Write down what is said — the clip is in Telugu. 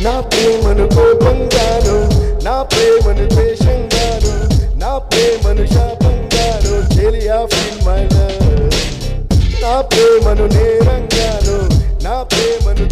నా ప్రేమను కోపంగాను, నా ప్రేమను ద్వేషంగాను, నా ప్రేమను శాపంగాను, చెలియా ఫీల్ మై లవ్. నా ప్రేమను నేరంగాను, నా ప్రేమను